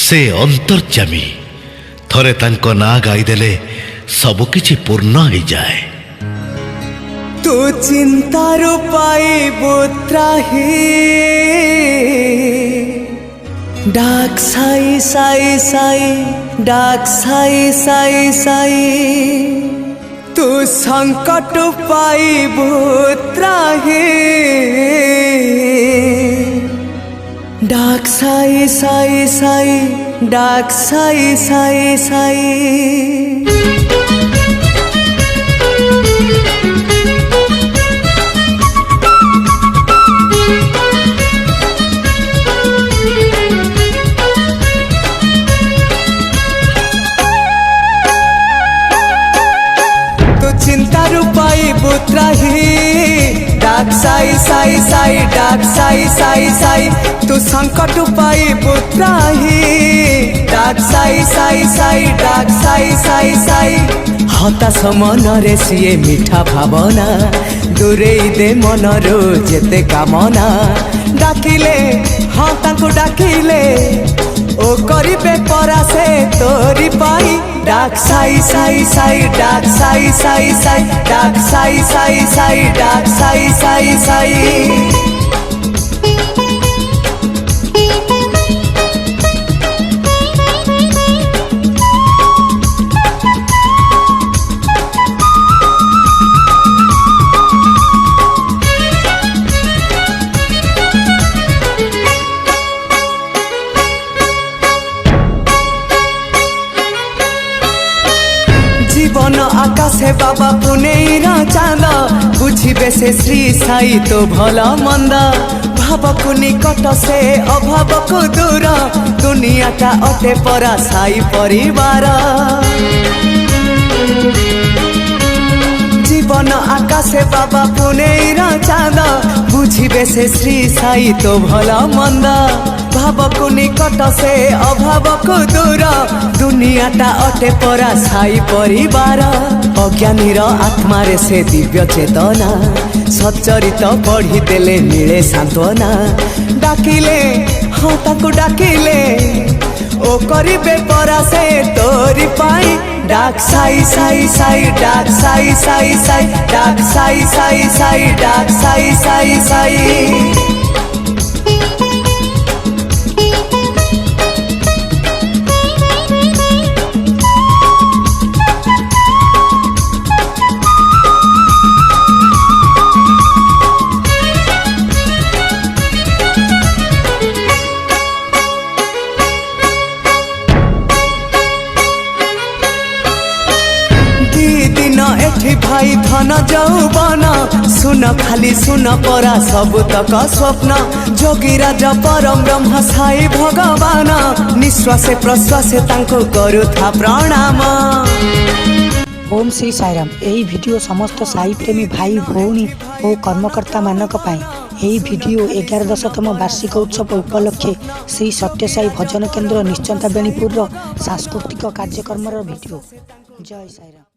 से अंतर्जामी थरे तांको ना गाईदेले सबकिछि पूर्ण हो जाए। तू चिंतार पाइबु त्राही डाक साई साई साई डाक साई साई साई तू संकट पाइबु त्राही डाक साई साई साई डाक साई साई साई। चिंतारू पाइबु त्राही डाक साई साई साई डाक साई साई साई तू संकट पाइबु त्राही डाक साई साई साई डाक साई साई साई। हताश मनरे सीए मिठा भावना दूरेई दे मनरो जेते कामना डाकिले हाँ ताको डाकिले ओ करिबे परासे तोरी पाई डाक साई साई साई डाक साई साई साई डाक साई साई साई डाक साई साई साई। जीवन आकाशे बाबा पुनेर चांद बुझे से श्री साई तो भल मंद भाव को निकट से अभाव को दूर दुनिया का अटे परा साई परिवार। जीवन आकाशे बाबा पुनेर चांद बुझे से श्री साई तो भल मंद भाव को निकट से अभाव को दूर दुनिया टा अटे परा साई परिवार। अज्ञानीर आत्मा रे से दिव्य चेतना सच्चरित पढ़ी देले मिले सांत्वना डाकिले हाँ ताको डाकिले ओ करिबे परा से तोरी पाई डाक साई साई साई डाक साई साई साई डाक साई साई साई डाक साई साई साई। एठी भाई धन जौवन सुन खाली सुन परा सबु तक स्वप्न जोगीराज परम ब्रह्म साई भगवान निश्वासे प्रश्वासे तांको करुथा प्रणाम। ओम श्री साईराम। यही वीडियो समस्त साई प्रेमी भाई भौणी और कर्मकर्ता मानक पाई यही वीडियो 11-तम वार्षिक उत्सव उपलक्षे श्री सत्य साई भजन केन्द्र निश्चंता बेणीपुर सांस्कृतिक कार्यक्रम वीडियो। जय साईराम।